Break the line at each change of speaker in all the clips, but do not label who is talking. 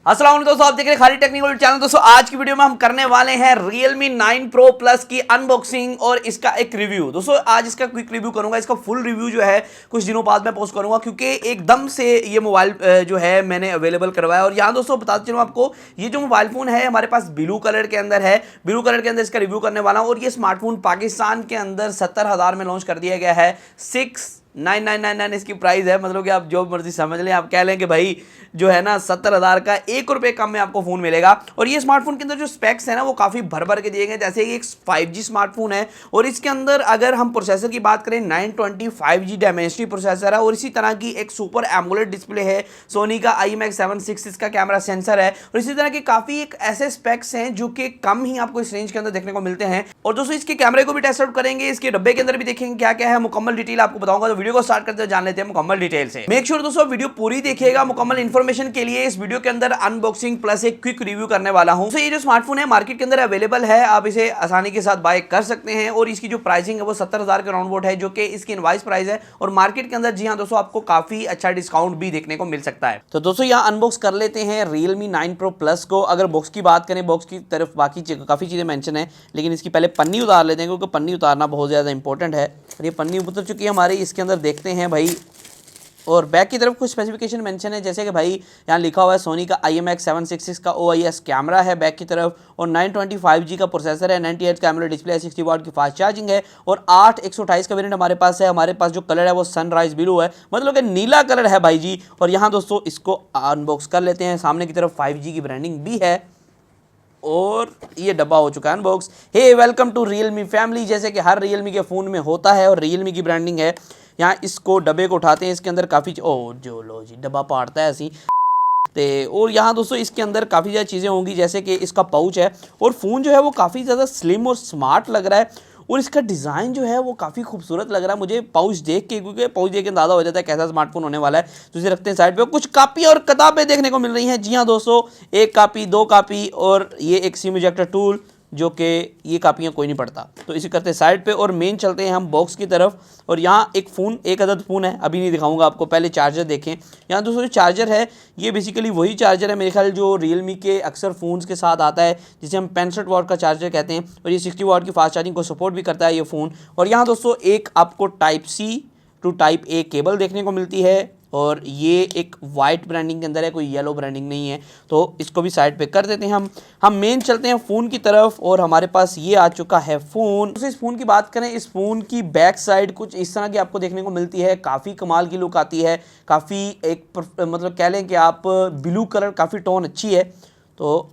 अस्सलाम वालेकुम दोस्तों, आप देख रहे हैं खाली टेक्निकल चैनल। दोस्तों आज की वीडियो में हम करने वाले हैं Realme 9 Pro Plus की अनबॉक्सिंग और इसका एक रिव्यू। दोस्तों आज इसका क्विक रिव्यू करूंगा। इसका फुल रिव्यू जो है कुछ दिनों बाद मैं पोस्ट करूंगा, क्योंकि एकदम से ये मोबाइल जो है मैंने अवेलेबल करवाया। और यहाँ दोस्तों बताते चलूँ आपको, ये जो मोबाइल फोन है हमारे पास ब्लू कलर के अंदर है। ब्लू कलर के अंदर इसका रिव्यू करने वाला हूँ। और ये स्मार्टफोन पाकिस्तान के अंदर 70,000 में लॉन्च कर दिया गया है। 6999 इसकी प्राइस है। मतलब कि आप जो मर्जी समझ लें, आप कह लें कि भाई जो है ना 70,000 का 1 रुपये कम में आपको फोन मिलेगा। और ये स्मार्टफोन के अंदर जो स्पेक्स है ना वो काफ़ी भर भर के दिए गए। जैसे कि एक 5G स्मार्टफोन है और इसके अंदर अगर हम प्रोसेसर की बात करें 920 5G डायमेंसिटी प्रोसेसर है। और इसी तरह की एक सुपर एमोलेड डिस्प्ले है। सोनी का IMX7 इसका कैमरा सेंसर है। और इसी तरह के काफ़ी एक ऐसे स्पेक्स हैं जो कि कम ही आपको इस रेंज के अंदर देखने को मिलते हैं। और दोस्तों इसके कैमरे को भी टेस्ट आउट करेंगे, इसके डब्बे के अंदर भी देखेंगे क्या क्या है, मुकम्मल डिटेल आपको बताऊंगा। तो वीडियो को स्टार्ट करते हुए जान लेते हैं मुकम्मल डिटेल से। मेक श्योर दोस्तों वीडियो पूरी देखिएगा। मुकम्मल इंफॉर्मेशन के लिए इस वीडियो के अंदर अनबॉक्सिंग प्लस एक क्विक रिव्यू करने वाला हूं। तो ये जो स्मार्टफोन है मार्केट के अंदर अवेलेबल है, आप इसे आसानी के साथ बाय कर सकते हैं। और इसकी जो प्राइसिंग है वो 70,000 के राउंड है, जो कि इसकी इनवाइस प्राइस है। और मार्केट के अंदर जी हाँ दोस्तों आपको काफी अच्छा डिस्काउंट भी देखने को मिल सकता है। तो दोस्तों यहाँ अनबॉक्स कर लेते हैं Realme 9 Pro Plus को। अगर बॉक्स की बात करें, बॉक्स की तरफ बाकी काफी चीजें मेंशन है, लेकिन इसकी पहले पन्नी उतार लेते हैं, क्योंकि पन्नी उतारना बहुत ज्यादा इंपॉर्टेंट है। और ये पन्नी उतर चुकी है हमारी। इसके अंदर देखते हैं भाई, और बैक की तरफ कुछ स्पेसिफिकेशन मेंशन है, जैसे कि भाई यहाँ लिखा हुआ है सोनी का IMX7 का OIS कैमरा है बैक की तरफ। और 920 5G का प्रोसेसर है, 90 हर्ट्ज का एमोलेड डिस्प्ले है, 60 वाट की फास्ट चार्जिंग है। और 8 128 का वेरिएंट हमारे पास है। हमारे पास जो कलर है वो सनराइज ब्लू है, मतलब कि नीला कलर है भाई जी। और यहाँ दोस्तों इसको अनबॉक्स कर लेते हैं। सामने की तरफ 5G की ब्रांडिंग भी है और ये डब्बा हो चुका है unbox. Hey welcome to Realme family, जैसे कि हर Realme के फ़ोन में होता है और Realme की ब्रांडिंग है। यहाँ इसको डब्बे को उठाते हैं, इसके अंदर काफ़ी जो लो जी डब्बा पाड़ता है ऐसी। और यहाँ दोस्तों इसके अंदर काफ़ी ज़्यादा चीज़ें होंगी, जैसे कि इसका पाउच है। और फ़ोन जो है वो काफ़ी ज़्यादा स्लिम और स्मार्ट लग रहा है। और इसका डिज़ाइन जो है वो काफ़ी खूबसूरत लग रहा है मुझे पाउच देख के, क्योंकि पाउच देख के अंदाज़ा हो जाता है कैसा स्मार्टफोन होने वाला है। तो इसे रखते हैं साइड पे। कुछ कापी और किताबें देखने को मिल रही हैं। जी हाँ दोस्तों, 1 कापी 2 कापी और ये एक सिम इजेक्टर टूल, जो कि ये कापियाँ कोई नहीं पढ़ता। तो इसे करते हैं साइड पे और मेन चलते हैं हम बॉक्स की तरफ। और यहाँ एक अदद फ़ोन है, अभी नहीं दिखाऊंगा आपको, पहले चार्जर देखें। यहाँ दोस्तों जो चार्जर है ये बेसिकली वही चार्जर है मेरे ख्याल जो Realme के अक्सर फ़ोन्स के साथ आता है, जिसे हम 65 वाट का चार्जर कहते हैं। और ये 60 वाट की फास्ट चार्जिंग को सपोर्ट भी करता है ये फ़ोन। और यहाँ दोस्तों एक आपको Type-C to Type-A केबल देखने को मिलती है। और ये एक वाइट ब्रांडिंग के अंदर है, कोई येलो ब्रांडिंग नहीं है। तो इसको भी साइड पे कर देते हैं हम मेन चलते हैं फ़ोन की तरफ। और हमारे पास ये आ चुका है फ़ोन। तो इस फ़ोन की बात करें, इस फ़ोन की बैक साइड कुछ इस तरह की आपको देखने को मिलती है। काफ़ी कमाल की लुक आती है, काफ़ी एक मतलब कह लें कि आप ब्लू कलर, काफ़ी टोन अच्छी है। तो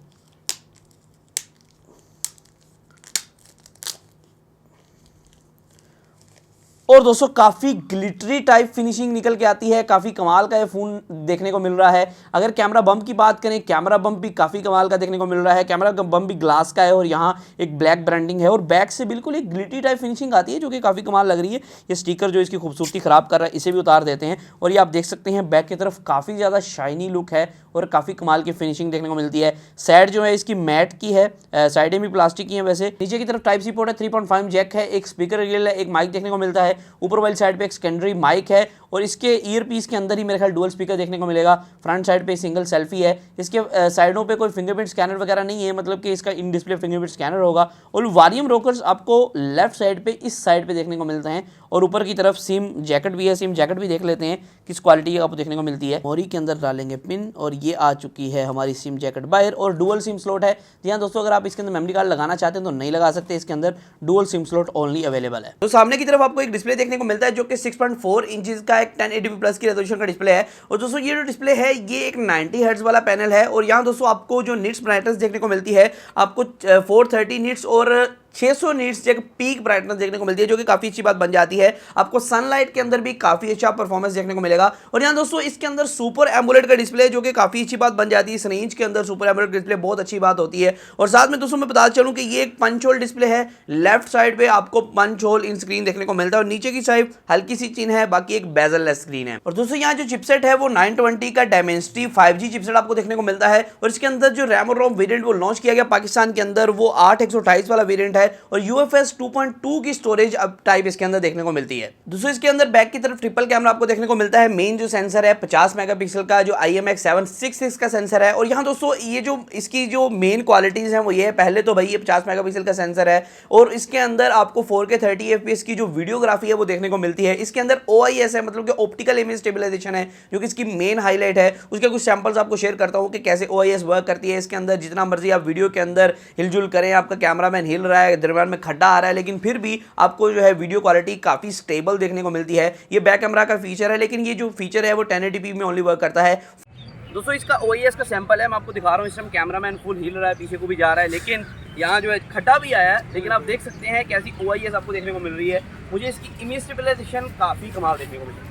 और दोस्तों काफ़ी ग्लिटरी टाइप फिनिशिंग निकल के आती है। काफ़ी कमाल का ये फ़ोन देखने को मिल रहा है। अगर कैमरा बम्प की बात करें, कैमरा बम्प भी काफ़ी कमाल का देखने को मिल रहा है। कैमरा बम्प भी ग्लास का है और यहाँ एक ब्लैक ब्रांडिंग है। और बैक से बिल्कुल एक ग्लिटरी टाइप फिनिशिंग आती है, जो कि काफ़ी कमाल लग रही है। ये स्टिकर जो इसकी खूबसूरती ख़राब कर रहा है, इसे भी उतार देते हैं। और ये आप देख सकते हैं बैक की तरफ काफ़ी ज़्यादा शाइनी लुक है और काफ़ी कमाल की फिनिशिंग देखने को मिलती है। साइड जो है इसकी मैट की है, साइडें भी प्लास्टिक की हैं। वैसे नीचे की तरफ Type-C पोर्ट है, 3.5 जैक है, एक स्पीकर रियल है, एक माइक देखने को मिलता है। ऊपर वाली साइड पे एक सेकेंडरी माइक है। और इसके ईयर पीस के अंदर ही मेरे ख्याल डुअल स्पीकर देखने को मिलेगा। फ्रंट साइड पे सिंगल सेल्फी है। इसके साइडों पे कोई फिंगरप्रिंट स्कैनर वगैरह नहीं है, मतलब कि इसका इन डिस्प्ले फिंगरप्रिंट स्कैनर होगा। और वॉल्यूम रोकर्स आपको लेफ्ट साइड पे इस साइड पे देखने को मिलते हैं। और ऊपर की तरफ सिम जैकेट भी है। सिम जैकेट भी देख लेते हैं किस क्वालिटी की आपको देखने को मिलती है। मोरी के अंदर डालेंगे पिन और ये आ चुकी है हमारी सिम जैकेट बाहर। और डुअल सिम स्लॉट है। जी हाँ दोस्तों, अगर आप इसके अंदर मेमोरी कार्ड लगाना चाहते हैं तो नहीं लगा सकते, इसके अंदर dual SIM slot only available है। तो सामने की तरफ आपको एक डिस्प्ले देखने को मिलता है, जो कि 6.4 इंचेस का एक 1080p प्लस की रेजोल्यूशन का डिस्प्ले है। और दोस्तों ये जो डिस्प्ले है ये एक 90 हर्ट्ज वाला पैनल है। और यहाँ दोस्तों आपको जो निट्स ब्राइटनेस देखने को मिलती है, आपको 430 निट्स और 600 नीट्स एक पीक ब्राइटनेस देखने को मिलती है, जो कि काफ़ी अच्छी बात बन जाती है। आपको सनलाइट के अंदर भी काफ़ी अच्छा परफॉर्मेंस देखने को मिलेगा। और यहाँ दोस्तों इसके अंदर सुपर एमोलेड का डिस्प्ले, जो कि काफ़ी अच्छी बात बन जाती है। इस रेंज के अंदर सुपर एमोलेड डिस्प्ले बहुत अच्छी बात होती है। और साथ में दोस्तों मैं बता चलूँ कि ये एक पंच होल डिस्प्ले है। लेफ्ट साइड पे आपको पंच होल इन स्क्रीन देखने को मिलता है और नीचे की साइड हल्की सी चिन्ह है, बाकी एक बेजल लेस स्क्रीन है। और दोस्तों यहाँ जो चिपसेट है वो 920 का डायमेंसिटी 5G चिपसेट आपको देखने को मिलता है। और इसके अंदर जो रैम और रोम वेरिएंट वो लॉन्च किया गया पाकिस्तान के अंदर, वो 8 128 वाला वेरिएंट है। है और UFS 2.2 की स्टोरेज अब टाइप इसके अंदर देखने को मिलती है। दोस्तों इसके अंदर बैक की तरफ ट्रिपल कैमरा आपको देखने को मिलता है। मेन जो सेंसर है 50 मेगापिक्सल का जो IMX766 का सेंसर है। और यहाँ दोस्तों ये जो इसकी जो मेन क्वालिटीज हैं वो ये है, पहले तो भाई ये 50 मेगापिक्सल का सेंसर है और इसके अंदर आपको 4K 30 FPS की जो वीडियोग्राफी है वो देखने को मिलती है। इसके अंदर OIS है, मतलब कि ऑप्टिकल इमेज स्टेबलाइजेशन है, जो कि इसकी मेन हाईलाइट है। उसके कुछ सैंपल्स आपको शेयर करता हूँ कि कैसे OIS वर्क करती है। इसके अंदर जितना मर्जी आप वीडियो के अंदर हिलजुल करें, आपका कैमरामैन हिल रहा है, दरम्यान में खड्डा आ रहा है, लेकिन फिर भी आपको जो है वीडियो क्वालिटी काफी स्टेबल देखने को मिलती है। ये बैक कैमरा का फीचर है, लेकिन ये जो फीचर है वो 1080p में ओनली वर्क करता है। दोस्तों इसका OIS का सैंपल है, मैं आपको दिखा रहा हूँ। इस टाइम कैमरामैन फुल हिल रहा है, पीछे को भी जा रहा है, लेकिन यहाँ जो है खड्डा भी आया है, लेकिन आप देख सकते हैं कैसी OIS आपको देखने को मिल रही है। मुझे इसकी इमेज स्टेबलाइजेशन काफ़ी कमाल देखने को मिल रही है,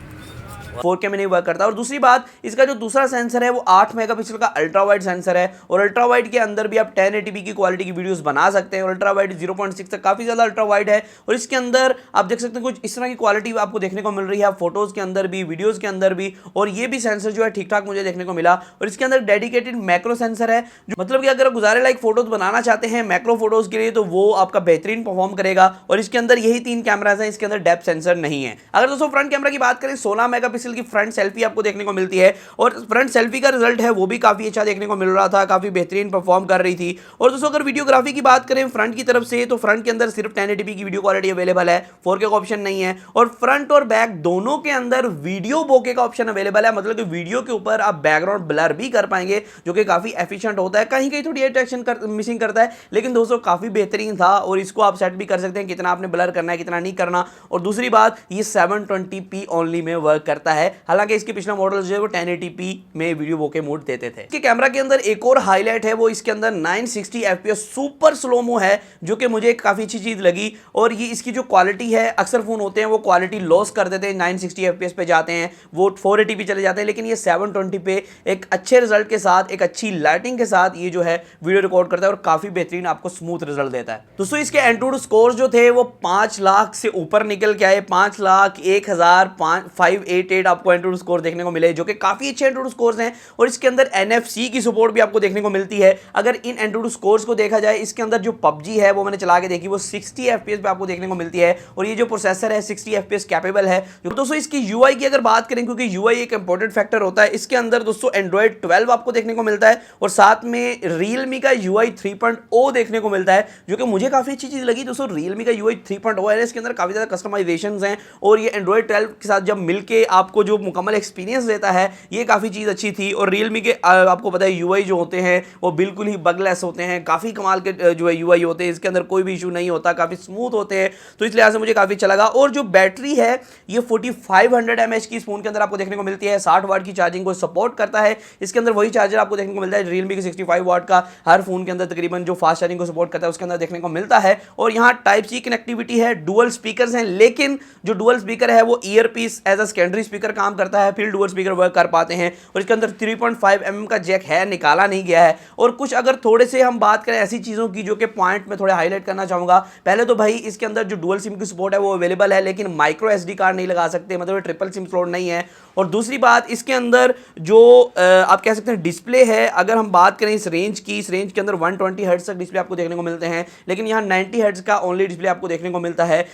4K में नहीं वर्क करता। और दूसरी बात, इसका जो दूसरा सेंसर है वो 8 मेगापिक्सल का अल्ट्रा वाइड सेंसर है और अल्ट्रा वाइड के अंदर भी आप 1080p की क्वालिटी की वीडियोस बना सकते हैं। और अल्ट्रा वाइड 0.6 तक काफ़ी ज़्यादा अल्ट्रा वाइड है और इसके अंदर आप देख सकते हैं कुछ इस तरह की क्वालिटी आपको देखने को मिल रही है, फोटोज़ के अंदर भी, वीडियोज़ के अंदर भी। और ये भी सेंसर जो है ठीक ठाक मुझे देखने को मिला। और इसके अंदर डेडिकेटेड मैक्रो सेंसर है, जो मतलब कि अगर आप गुजारे लाइक फोटोज बनाना चाहते हैं मैक्रो फोटोज के लिए तो वो आपका बेहतरीन परफॉर्म करेगा। और इसके अंदर यही 3 कैमराज हैं, इसके अंदर डेप्थ सेंसर नहीं है। अगर दोस्तों फ्रंट कैमरा की बात करें, 16 मेगापिक्सल की फ्रंट सेल्फी आपको देखने को मिलती है और फ्रंट सेल्फी का रिजल्ट है वो भी काफी अच्छा देखने को मिल रहा था, काफी बेहतरीन परफॉर्म कर रही थी। और दोस्तों अगर वीडियोग्राफी की बात करें फ्रंट की तरफ से, तो फ्रंट के अंदर सिर्फ 1080p की वीडियो क्वालिटी अवेलेबल है, 4K का ऑप्शन नहीं है। और फ्रंट और बैक दोनों के अंदर वीडियो बोके का ऑप्शन अवेलेबल है, मतलब कि वीडियो के ऊपर आप बैकग्राउंड ब्लर भी कर पाएंगे, जो कि काफी एफिशिएंट होता है। कहीं कहीं थोड़ी अट्रैक्शन मिसिंग करता है, लेकिन दोस्तों काफी बेहतरीन था और इसको आप सेट भी कर सकते हैं कितना आपने ब्लर करना है कितना नहीं करना। और दूसरी बात, ये 720p ओनली में वर्क करता है, हालांकि इसके पिछला मॉडल जो है वो 1080p में वीडियो बोके मोड देते थे। इसके कैमरा के अंदर एक और हाईलाइट है, वो इसके अंदर 960 fps सुपर स्लोमो है, जो कि मुझे काफी अच्छी चीज लगी। और ये इसकी जो क्वालिटी है, अक्सर फोन होते हैं वो क्वालिटी लॉस कर देते हैं, 960 fps पे जाते हैं, वो 480p चले जाते हैं, लेकिन ये 720 पे एक अच्छे रिजल्ट के साथ, एक अच्छी लाइटिंग के साथ ये जो है वीडियो रिकॉर्ड करता है और काफी बेहतरीन आपको स्मूथ रिजल्ट देता है। दोस्तों इसके एंटूड स्कोर जो थे वो 5 लाख से ऊपर निकल के आए, 5,01,588 आपको एंटूड स्कोर देखने को मिले, जो कि काफी अच्छे एंटूड स्कोर्स हैं। और इसके अंदर NFC की सपोर्ट भी आपको देखने को मिलती है। अगर इन एंटूड स्कोर्स को देखा जाए, इसके अंदर जो PUBG है वो मैंने चला के देखी, वो 60 FPS पे आपको देखने को मिलती है और ये जो प्रोसेसर है 60 FPS कैपेबल है। दोस्तों इसकी UI की अगर बात करें, क्योंकि UI एक इंपॉर्टेंट फैक्टर होता है, इसके अंदर दोस्तों Android 12 आपको देखने को मिलता है और साथ में Realme का UI 3.0 देखने को मिलता है, जो कि मुझे काफी अच्छी चीज लगी। दोस्तों Realme का UI 3.0 है, इसके अंदर काफी ज्यादा कस्टमाइजेशंस हैं और ये Android 12 के साथ जब मिलके आपको जो मुकम्मल एक्सपीरियंस देता है, ये काफी चीज अच्छी थी। और Realme के आपको पता है UI जो होते हैं वो बिल्कुल ही बगलेस होते हैं, काफी कमाल के जो है UI होते हैं, इसके अंदर कोई भी इशू नहीं होता, काफी स्मूथ होते हैं, तो इस लिहाज से मुझे काफी अच्छा लगा। और जो बैटरी है ये 4500 mAh की फोन के अंदर आपको देखने को मिलती है, 60 वाट की चार्जिंग को सपोर्ट करता है। इसके अंदर वही चार्जर आपको देखने को मिलता है Realme के 65 वाट का, हर फोन के अंदर तकरीबन जो फास्ट चार्जिंग को सपोर्ट करता है उसके अंदर देखने को मिलता है। और यहाँ Type-C कनेक्टिविटी है, डुअल स्पीकर्स हैं, लेकिन जो डुअल स्पीकर है वो earpiece as a secondary speaker काम करता है, फिर डुअल स्पीकर वर्क कर पाते हैं। और इसके अंदर 3.5 mm का जैक है, निकाला नहीं गया है। और कुछ अगर थोड़े से हम बात करें ऐसी चीज़ों की जो कि पॉइंट में थोड़े हाईलाइट करना चाहूँगा, पहले तो भाई इसके अंदर जो डुअल सिम की सपोर्ट है वो अवेलेबल है, लेकिन माइक्रो SD कार्ड नहीं लगा सकते, मतलब ट्रिपल सिम स्लॉट नहीं है। और दूसरी बात, इसके अंदर जो आप कह सकते हैं डिस्प्ले है, अगर हम बात करें इस रेंज की, इस रेंज के अंदर 120 हर्ट्ज तक डिस्प्ले आपको देखने को मिलते हैं, लेकिन यहाँ 90 हर्ट्ज का ओनली डिस्प्ले आपको देखने को मिलता है,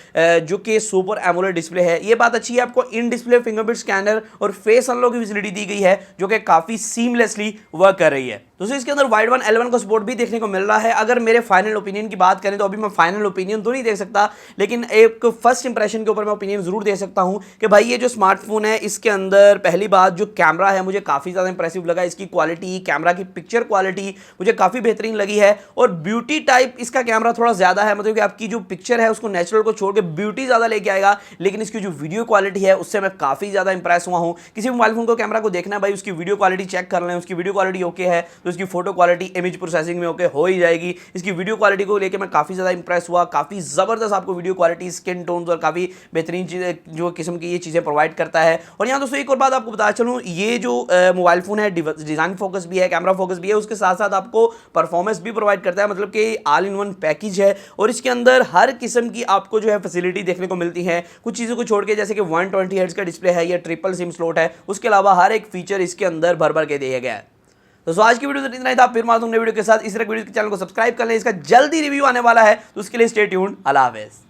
जो कि सुपर एमोलेड डिस्प्ले है। ये बात अच्छी है, आपको इन डिस्प्ले फिंगरप्रिंट स्कैनर और फेस अनलॉक की फैसिलिटी दी गई है, जो कि काफी सीमलेसली वर्क कर रही है। दोस्तों इसके अंदर वाइड वन L1 का सपोर्ट भी देखने को मिल रहा है। अगर मेरे फाइनल ओपिनियन की बात करें तो अभी मैं फाइनल ओपिनियन तो नहीं दे सकता, लेकिन एक फर्स्ट इंप्रेशन के ऊपर मैं ओपिनियन जरूर दे सकता हूं कि भाई ये जो स्मार्टफोन है इसके अंदर पहली बात जो कैमरा है मुझे काफी ज्यादा इंप्रेसिव लगा, इसकी क्वालिटी, कैमरा की पिक्चर क्वालिटी मुझे काफी बेहतरीन लगी है। और ब्यूटी टाइप इसका कैमरा थोड़ा ज्यादा है, मतलब कि आपकी जो पिक्चर है उसको नेचुरल को छोड़ के ब्यूटी ज्यादा लेके आएगा, लेकिन इसकी जो वीडियो क्वालिटी है उससे मैं काफी ज्यादा इंप्रेस हुआ हूं। किसी मोबाइल फोन को कैमरा को देखना है भाई, उसकी वीडियो क्वालिटी चेक कर लें, उसकी वीडियो क्वालिटी ओके है तो उसकी फोटो क्वालिटी इमेज प्रोसेसिंग में ओके हो ही जाएगी। इसकी वीडियो क्वालिटी को लेकर मैं काफी ज्यादा इंप्रेस हुआ, काफी जबरदस्त आपको वीडियो क्वालिटी, स्किन टोन्स और काफी बेहतरीन चीजें जो किस्म की ये चीजें प्रोवाइड करता है। और यहाँ दोस्तों एक और बात आपको बता चलूं, ये जो मोबाइल फोन है डिजाइन फोकस भी है, कैमरा फोकस भी है, उसके साथ साथ आपको परफॉर्मेंस भी प्रोवाइड करता है, मतलब कि ऑल इन वन पैकेज है। और इसके अंदर हर किस्म की आपको जो है फैसिलिटी देखने को मिलती है, कुछ चीजों को छोड़ के, जैसे कि 120 हर्ट्ज का डिस्प्ले है, ये ट्रिपल सिम स्लॉट है, उसके अलावा हर एक फीचर इसके अंदर भर भर के दिया गया है। दोस्तों आज की वीडियो में इतना ही था, फिर मार दूंगा वीडियो के साथ। इस तरह वीडियो के चैनल को सब्सक्राइब कर लें, इसका जल्दी रिव्यू आने वाला है, तो उसके लिए स्टे ट्यून्ड। अल्लाह हाफिज़।